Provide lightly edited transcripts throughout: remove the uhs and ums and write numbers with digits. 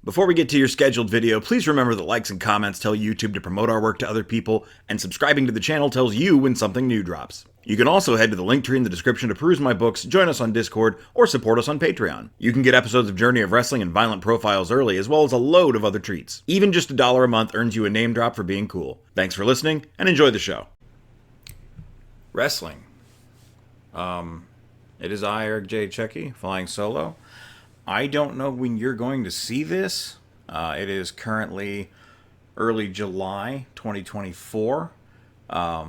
Before we get to your scheduled video, please remember that likes and comments tell YouTube to promote our work to other people, and subscribing to the channel tells you when something new drops. You can also head to the link tree in the description to peruse my books, join us on Discord, or support us on Patreon. You can get episodes of Journey of Wrestling and Violent Profiles early, as well as a load of other treats. Even just $1 a month earns you a name drop for being cool. Thanks for listening, and enjoy the show. Wrestling. It is I, Eric J. Checky, flying solo. I don't know when you're going to see this. It is currently early July 2024. I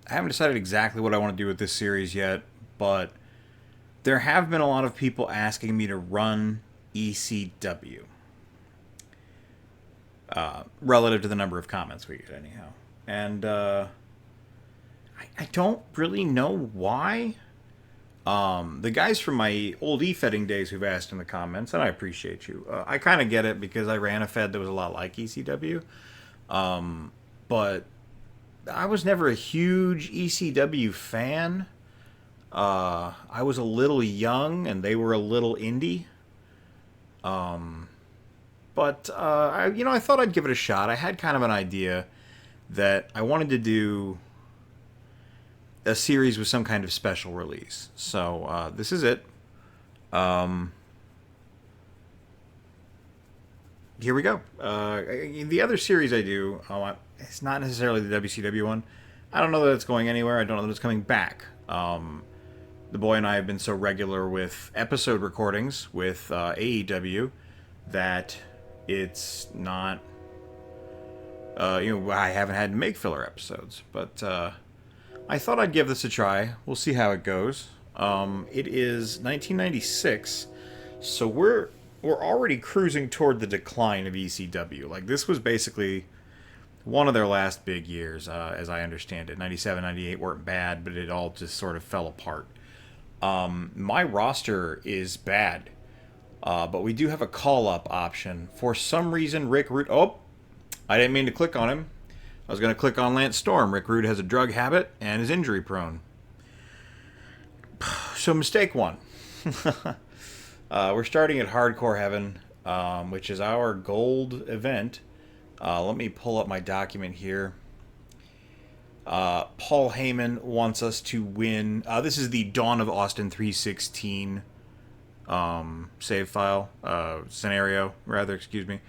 haven't decided exactly what I want to do with this series yet, but there have been a lot of people asking me to run ECW. Relative to the number of comments we get, anyhow. And I don't really know why. The guys from my old e-fedding days who've asked in the comments, and I appreciate you. I kind of get it because I ran a fed that was a lot like ECW. But I was never a huge ECW fan. I was a little young and they were a little indie. But I thought I'd give it a shot. I had kind of an idea that I wanted to do a series with some kind of special release. So this is it. Here we go. The other series I do, it's not necessarily the WCW one. I don't know that it's going anywhere. I don't know that it's coming back. The boy and I have been so regular with episode recordings with AEW that it's not... I haven't had to make filler episodes, but... I thought I'd give this a try. We'll see how it goes. It is 1996, so we're already cruising toward the decline of ECW. Like, this was basically one of their last big years, as I understand it. 97, 98 weren't bad, but it all just sort of fell apart. My roster is bad, but we do have a call-up option. For some reason, Rick Rude... Oh, I didn't mean to click on him. I was going to click on Lance Storm. Rick Rude has a drug habit and is injury prone. So mistake one. We're starting at Hardcore Heaven, which is our gold event. Let me pull up my document here. Paul Heyman wants us to win. This is the Dawn of Austin 316 save file. Scenario, rather, excuse me.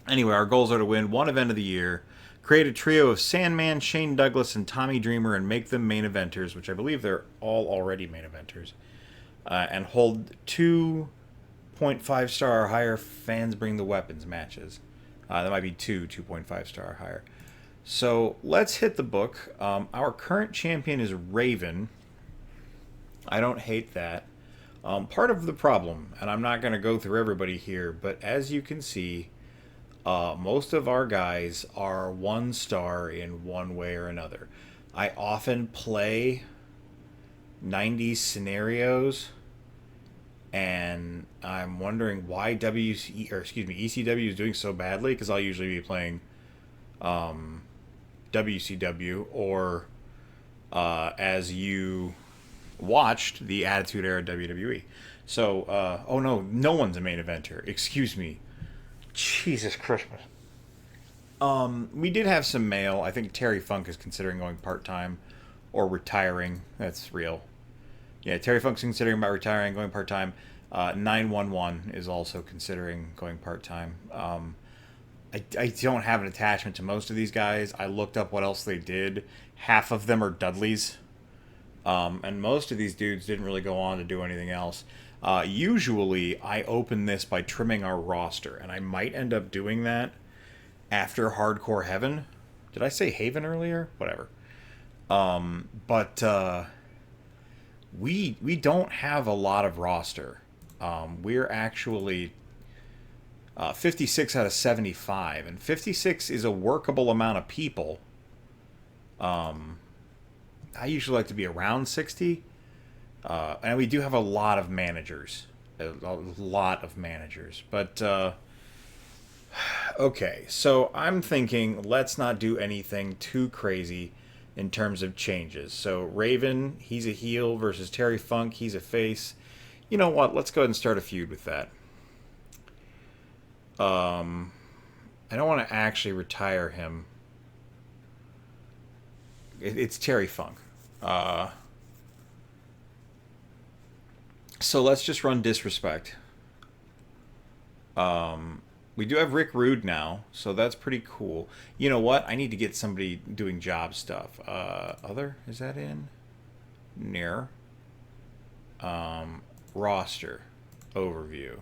Anyway, our goals are to win one event of the year, create a trio of Sandman, Shane Douglas, and Tommy Dreamer, and make them main eventers, which I believe they're all already main eventers, and hold 2.5 star or higher fans bring the weapons matches. That might be 2.5 star or higher. So let's hit the book. Our current champion is Raven. I don't hate that. Part of the problem, and I'm not going to go through everybody here, but as you can see, most of our guys are 1 star in one way or another. I often play 90s scenarios, and I'm wondering why ECW is doing so badly, because I'll usually be playing WCW or as you watched, the Attitude Era WWE. So, oh no one's a main eventer. Excuse me. Jesus Christmas. We did have some mail. I think Terry Funk is considering going part-time or retiring. That's real. Yeah, Terry Funk's considering about retiring, going part-time. 911 is also considering going part-time. I don't have an attachment to most of these guys. I looked up what else they did. Half of them are Dudleys. And most of these dudes didn't really go on to do anything else. Usually, I open this by trimming our roster, and I might end up doing that after Hardcore Heaven. Did I say Haven earlier? Whatever. But we don't have a lot of roster. We're actually 56 out of 75, and 56 is a workable amount of people. I usually like to be around 60. And we do have a lot of managers. But, okay. So I'm thinking, let's not do anything too crazy in terms of changes. So Raven, he's a heel versus Terry Funk, he's a face. You know what? Let's go ahead and start a feud with that. I don't want to actually retire him. It's Terry Funk. So let's just run Disrespect. We do have Rick Rude now, so that's pretty cool. You know what? I need to get somebody doing job stuff. Other? Is that in? Near. Roster. Overview.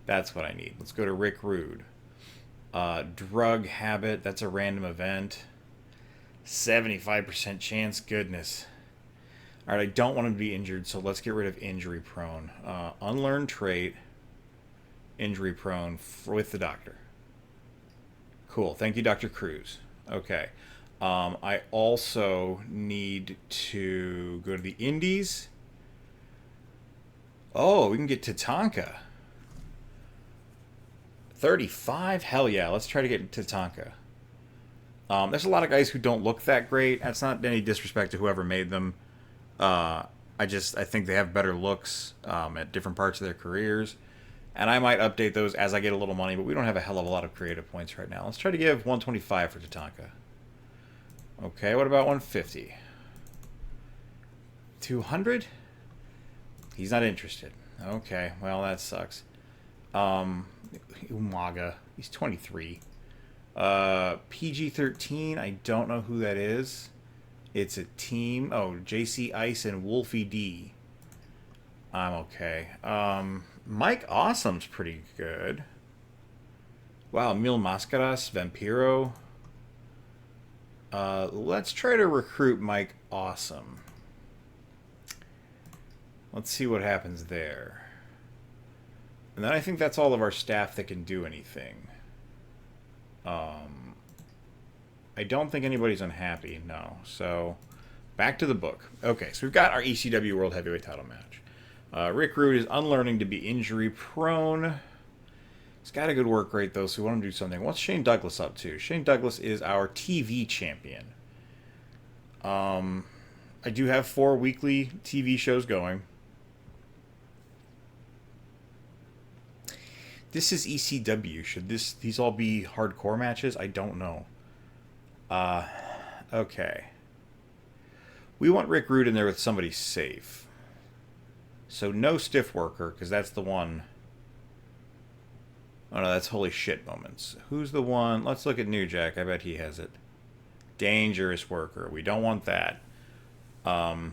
That's what I need. Let's go to Rick Rude. Drug habit. That's a random event. 75% chance. Goodness. Alright, I don't want him to be injured, so let's get rid of injury prone. Unlearned trait. Injury prone with the doctor. Cool. Thank you, Dr. Cruz. Okay. I also need to go to the Indies. Oh, we can get Tatanka. 35? Hell yeah. Let's try to get Tatanka. There's a lot of guys who don't look that great. That's not any disrespect to whoever made them. I think they have better looks at different parts of their careers. And I might update those as I get a little money, but we don't have a hell of a lot of creative points right now. Let's try to give 125 for Tatanka. Okay, what about 150? 200? He's not interested. Okay, well, that sucks. Umaga. He's 23. PG-13, I don't know who that is. It's a team. Oh, JC Ice and Wolfie D. I'm okay. Mike Awesome's pretty good. Wow, Mil Mascaras, Vampiro. Let's try to recruit Mike Awesome. Let's see what happens there. And then I think that's all of our staff that can do anything. I don't think anybody's unhappy, no. So, back to the book. Okay, so we've got our ECW World Heavyweight title match. Rick Rude is unlearning to be injury prone. He's got a good work rate, though, so we want him to do something. What's Shane Douglas up to? Shane Douglas is our TV champion. I do have 4 weekly TV shows going. This is ECW. Should these all be hardcore matches? I don't know. Okay. We want Rick Rude in there with somebody safe. So no stiff worker, because that's the one. Oh no, that's holy shit moments. Who's the one? Let's look at New Jack. I bet he has it. Dangerous worker. We don't want that. Someone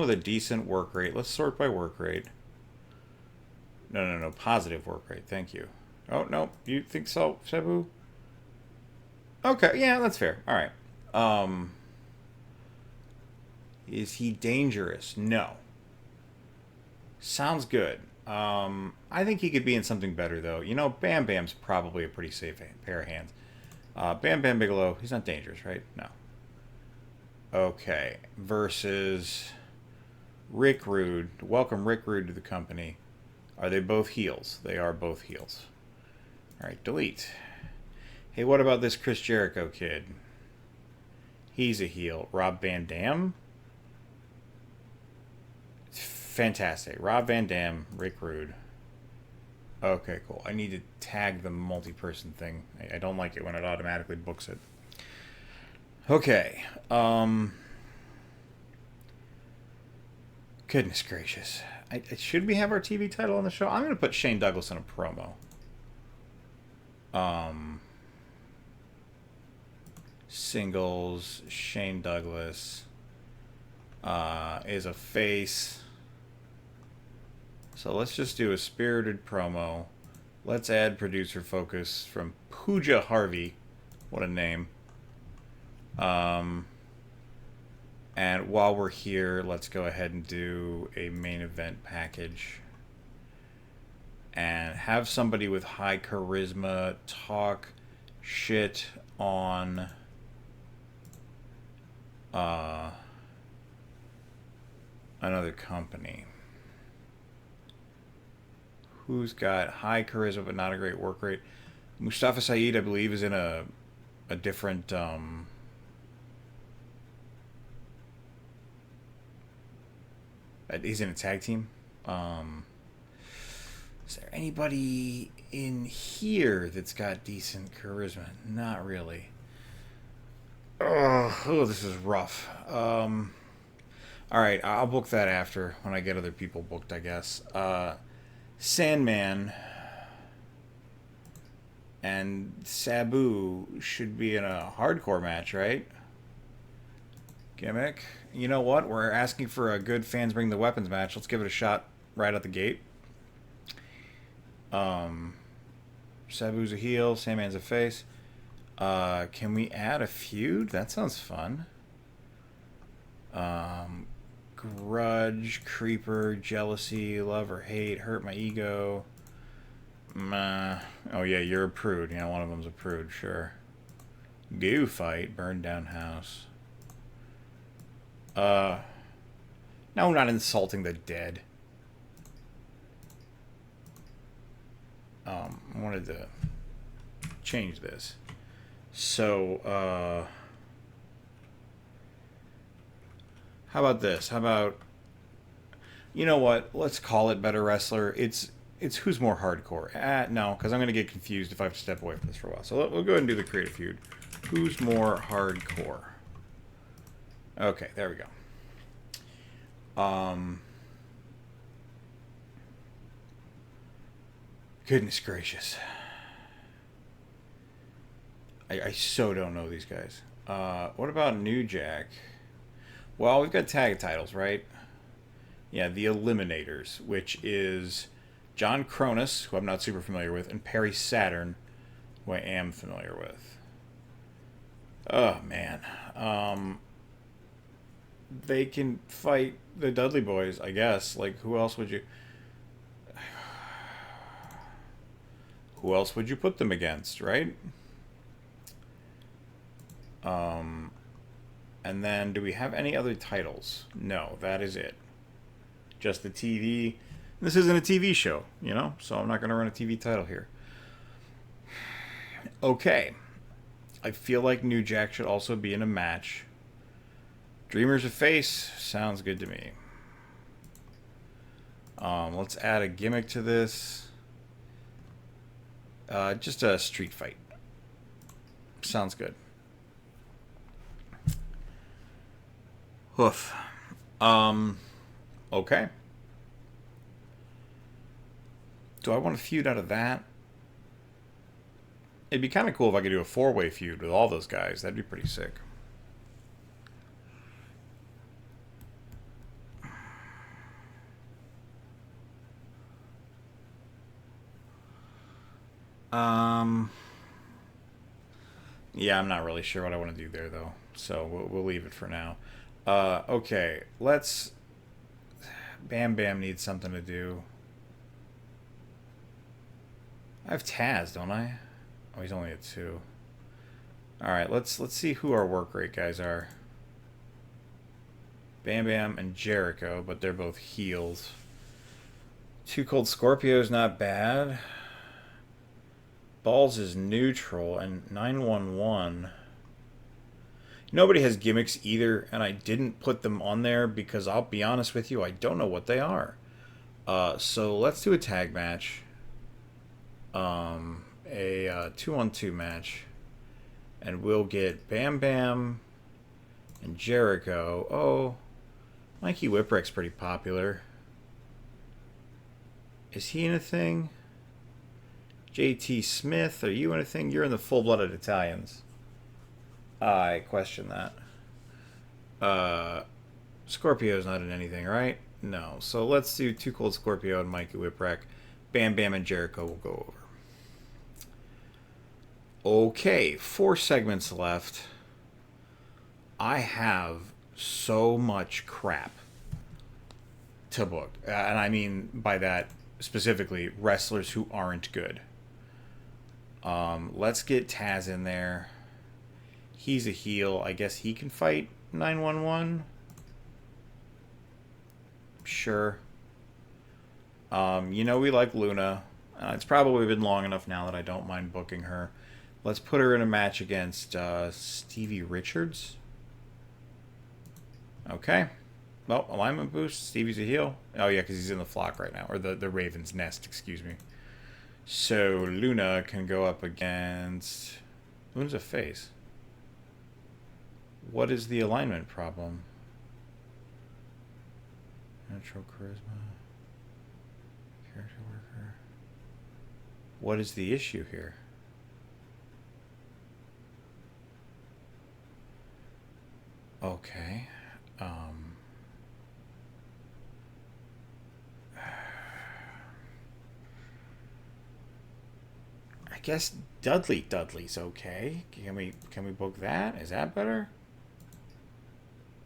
with a decent work rate. Let's sort by work rate. No. Positive work rate. Thank you. Oh, no. You think so, Sabu? Okay. Yeah, that's fair. All right. Is he dangerous? No. Sounds good. I think he could be in something better, though. You know, Bam Bam's probably a pretty safe pair of hands. Bam Bam Bigelow, he's not dangerous, right? No. Okay. Versus Rick Rude. Welcome Rick Rude to the company. Are they both heels? They are both heels. Alright, delete. Hey, what about this Chris Jericho kid? He's a heel. Rob Van Dam? Fantastic. Rob Van Dam, Rick Rude. Okay, cool. I need to tag the multi-person thing. I don't like it when it automatically books it. Okay. Goodness gracious. Should we have our TV title on the show? I'm going to put Shane Douglas in a promo. Singles. Shane Douglas is a face. So let's just do a spirited promo. Let's add producer focus from Pooja Harvey. What a name. And while we're here, let's go ahead and do a main event package. And have somebody with high charisma talk shit on another company. Who's got high charisma but not a great work rate? Mustafa Saeed, I believe, is in a different he's in a tag team. Is there anybody in here that's got decent charisma? Not really. Oh, this is rough. All right, I'll book that after when I get other people booked, I guess. Sandman and Sabu should be in a hardcore match, right? Gimmick. You know what? We're asking for a good fans bring the weapons match. Let's give it a shot right out the gate. Sabu's a heel, Sandman's a face. Can we add a feud? That sounds fun. Grudge, creeper, jealousy, love or hate, hurt my ego. Oh yeah, you're a prude. Yeah, one of them's a prude, sure. Goo fight, burn down house. No, I'm not insulting the dead. I wanted to change this. So, how about this? How about, you know what? Let's call it Better Wrestler. It's who's more hardcore. No, because I'm going to get confused if I have to step away from this for a while. So we'll go ahead and do the creative feud. Who's more hardcore? Okay, there we go. Goodness gracious. I so don't know these guys. What about New Jack? Well, we've got tag titles, right? Yeah, the Eliminators, which is John Cronus, who I'm not super familiar with, and Perry Saturn, who I am familiar with. Oh, man. They can fight the Dudley Boys, I guess. Like, who else would you... Who else would you put them against, right? And then, do we have any other titles? No, that is it. Just the TV. This isn't a TV show, you know? So I'm not going to run a TV title here. Okay. I feel like New Jack should also be in a match. Dreamer's a face. Sounds good to me. Let's add a gimmick to this. Just a street fight. Sounds good. Hoof. Okay. Do I want a feud out of that? It'd be kind of cool if I could do a 4-way feud with all those guys. That'd be pretty sick. Yeah, I'm not really sure what I want to do there, though. So we'll leave it for now. Okay, let's... Bam Bam needs something to do. I have Taz, don't I? Oh, he's only at 2. Alright, let's see who our work rate guys are. Bam Bam and Jericho, but they're both heels. 2 Cold Scorpio's not bad. Balls is neutral, and 911... Nobody has gimmicks either, and I didn't put them on there because I'll be honest with you, I don't know what they are. So let's do a tag match. A 2-on-2 match. And we'll get Bam Bam and Jericho. Oh, Mikey Whipwreck's pretty popular. Is he in a thing? JT Smith, are you in a thing? You're in the Full-Blooded Italians. I question that. Scorpio's not in anything, right? No. So let's do 2 Cold Scorpio and Mikey Whipwreck. Bam Bam and Jericho will go over. Okay, 4 segments left. I have so much crap to book. And I mean by that specifically wrestlers who aren't good. Let's get Taz in there. He's a heel. I guess he can fight 911. Sure. You know we like Luna. It's probably been long enough now that I don't mind booking her. Let's put her in a match against Stevie Richards. Okay. Oh, alignment boost. Stevie's a heel. Oh, yeah, because he's in the flock right now. Or the Raven's Nest, excuse me. So Luna can go up against... Luna's a face. What is the alignment problem? Natural charisma. Character worker. What is the issue here? Okay. I guess Dudley's okay. Can we book that? Is that better?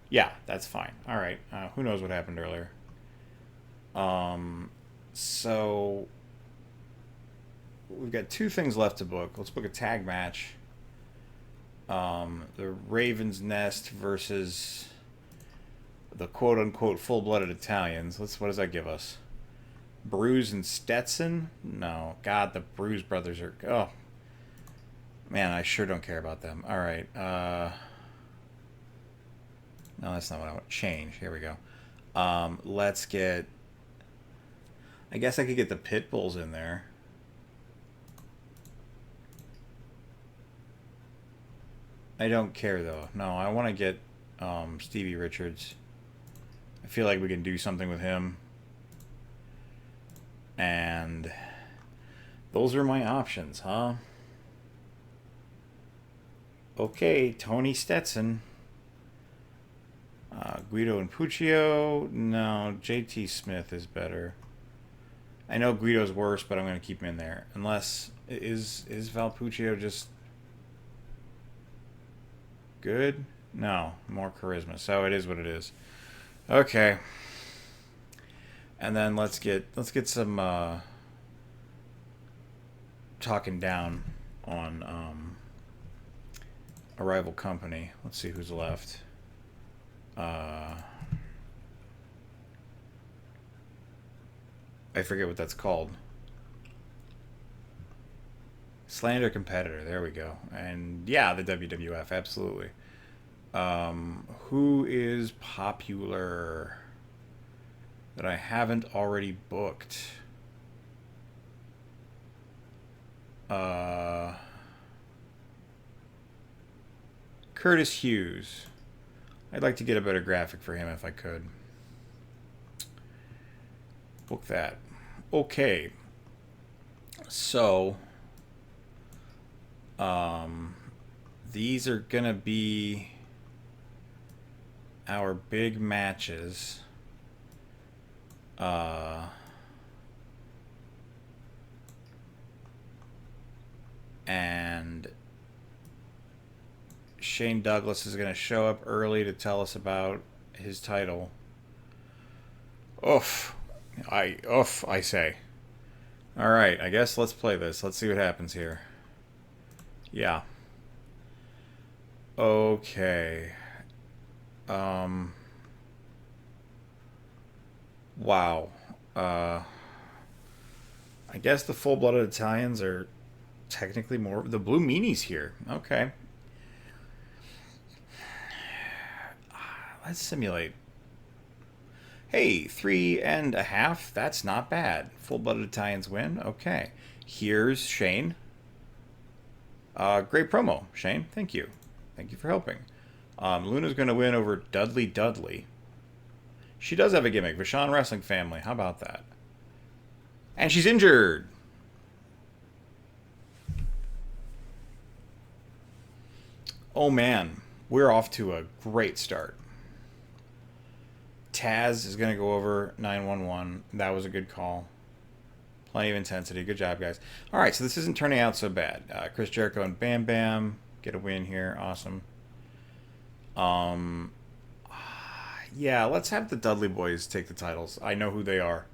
Yeah, that's fine. All right. Who knows what happened earlier? So we've got two things left to book. Let's book a tag match. The Raven's Nest versus the quote-unquote full-blooded Italians. What does that give us? Bruise and Stetson? No. God, the Bruise brothers are... Oh. Man, I sure don't care about them. All right. No, that's not what I want. Change. Here we go. Let's get... I guess I could get the Pitbulls in there. I don't care, though. No, I want to get Stevie Richards. I feel like we can do something with him. And those are my options, huh? Okay, Tony Stetson. Guido and Puccio. No, JT Smith is better. I know Guido's worse, but I'm going to keep him in there. Unless, is Val Puccio just good? No, more charisma. So it is what it is. Okay. And then let's get some talking down on a rival company. Let's see who's left. I forget what that's called. Slander competitor. There we go. And yeah, the WWF, absolutely. Who is popular that I haven't already booked? Curtis Hughes. I'd like to get a better graphic for him if I could. Book that. Okay. So, these are gonna be our big matches. And Shane Douglas is going to show up early to tell us about his title. I say. All right, I guess let's play this. Let's see what happens here. Yeah. Okay. Wow. I guess the full-blooded Italians are technically more... The Blue Meanies here. Okay. Let's simulate. Hey, 3.5. That's not bad. Full-blooded Italians win. Okay. Here's Shane. Great promo, Shane. Thank you. Thank you for helping. Luna's going to win over Dudley. She does have a gimmick. Vachon Wrestling Family. How about that? And she's injured. Oh, man. We're off to a great start. Taz is going to go over 911. That was a good call. Plenty of intensity. Good job, guys. All right, so this isn't turning out so bad. Chris Jericho and Bam Bam get a win here. Awesome. Yeah, let's have the Dudley Boys take the titles. I know who they are.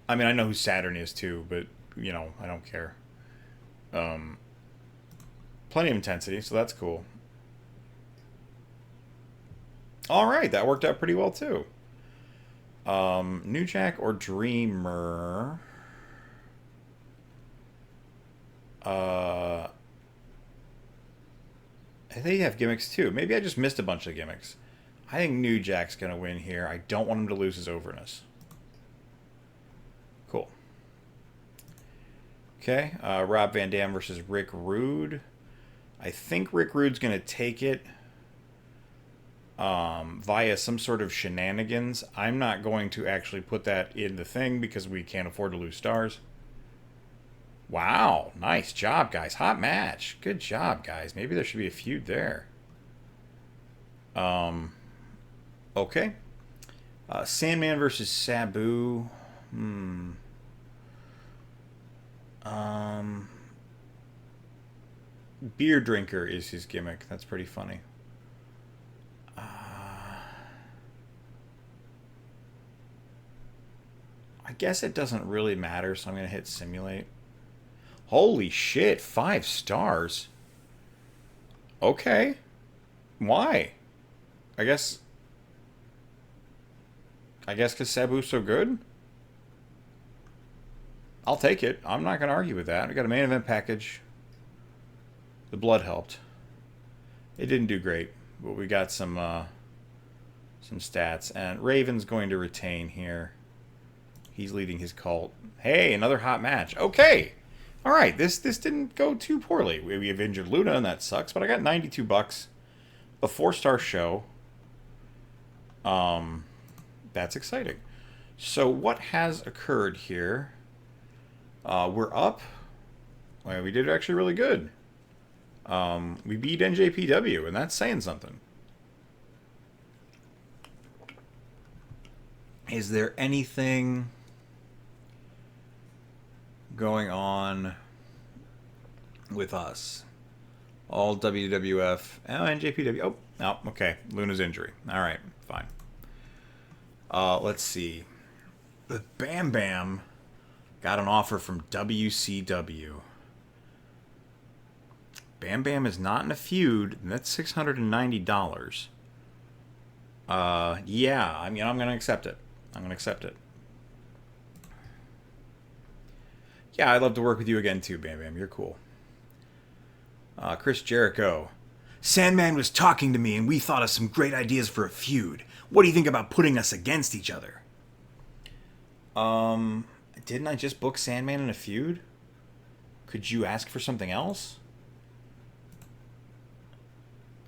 I mean, I know who Saturn is too, but, you know, I don't care. Plenty of intensity, so that's cool. All right, that worked out pretty well too. New Jack or Dreamer? They have gimmicks too. Maybe I just missed a bunch of gimmicks. I think New Jack's going to win here. I don't want him to lose his overness. Cool. Okay, Rob Van Dam versus Rick Rude. I think Rick Rude's going to take it via some sort of shenanigans. I'm not going to actually put that in the thing because we can't afford to lose stars. Wow, nice job, guys. Hot match. Good job, guys. Maybe there should be a feud there. Okay. Sandman versus Sabu. Beer drinker is his gimmick. That's pretty funny. I guess it doesn't really matter, so I'm going to hit simulate. Holy shit, 5 stars. Okay. Why? I guess because Sabu's so good? I'll take it. I'm not going to argue with that. We got a main event package. The blood helped. It didn't do great, but we got some stats. And Raven's going to retain here. He's leading his cult. Hey, another hot match. Okay. All right, this didn't go too poorly. We have injured Luna, and that sucks, but I got $92. A 4-star show. That's exciting. So what has occurred here? We're up. Well, we did actually really good. We beat NJPW, and that's saying something. Is there anything going on with us? All WWF. Oh, NJPW. Oh, no. Okay. Luna's injury. All right. Fine. Let's see. The Bam Bam got an offer from WCW. Bam Bam is not in a feud, and that's $690. Yeah. I mean, I'm going to accept it. Yeah, I'd love to work with you again, too, Bam Bam. You're cool. Chris Jericho. Sandman was talking to me, and we thought of some great ideas for a feud. What do you think about putting us against each other? Didn't I just book Sandman in a feud? Could you ask for something else?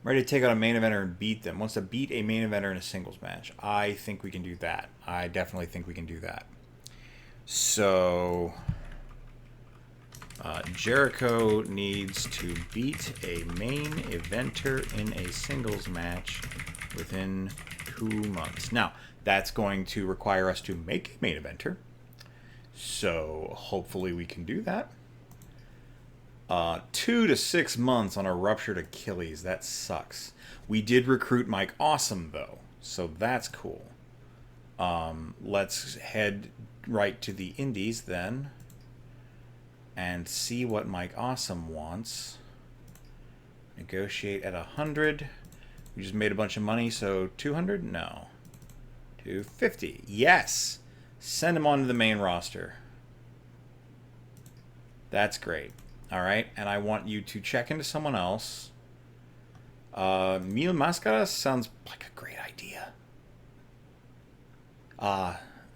I'm ready to take out a main eventer and beat them. Wants to beat a main eventer in a singles match. I think we can do that. I definitely think we can do that. So... Jericho needs to beat a main eventer in a singles match within 2 months. Now, that's going to require us to make a main eventer. So, hopefully we can do that. 2 to 6 months on a ruptured Achilles. That sucks. We did recruit Mike Awesome, though. So, that's cool. Let's head right to the Indies, then. And see what Mike Awesome wants. Negotiate at 100. We just made a bunch of money, so 200? No. 250. Yes! Send him on to the main roster. That's great. Alright, and I want you to check into someone else. Mil Mascara sounds like a great idea.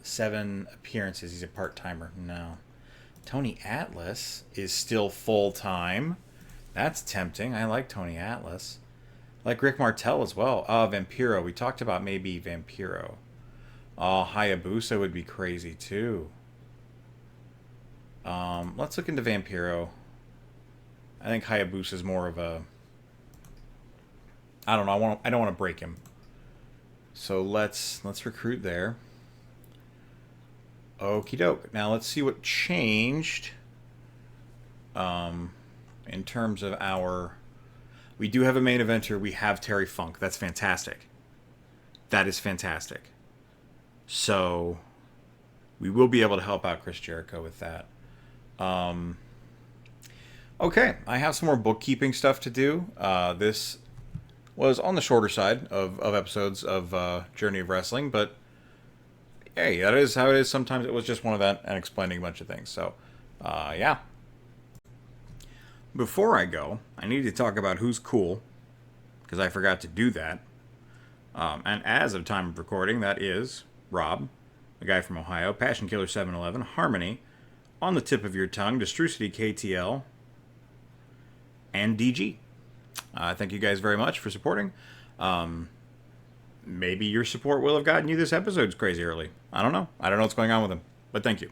7 appearances. He's a part-timer. No. Tony Atlas is still full-time. That's tempting. I like Tony Atlas. I like Rick Martel as well. Vampiro. We talked about maybe Vampiro. Hayabusa would be crazy too. Let's look into Vampiro. I think Hayabusa is more of a... I don't know. I don't want to break him. So let's recruit there. Okie doke. Now let's see what changed in terms of our... We do have a main eventer. We have Terry Funk. That's fantastic. That is fantastic. So we will be able to help out Chris Jericho with that. Okay, I have some more bookkeeping stuff to do. This was on the shorter side of episodes of Journey of Wrestling, but hey, that is how it is. Sometimes it was just one event and explaining a bunch of things. So, yeah. Before I go, I need to talk about who's cool, because I forgot to do that. And as of time of recording, that is Rob, a guy from Ohio, Passion Killer 711, Harmony, On the Tip of Your Tongue, Destrucity KTL, and DG. Thank you guys very much for supporting. Maybe your support will have gotten you this episode's crazy early. I don't know. I don't know what's going on with them, but thank you.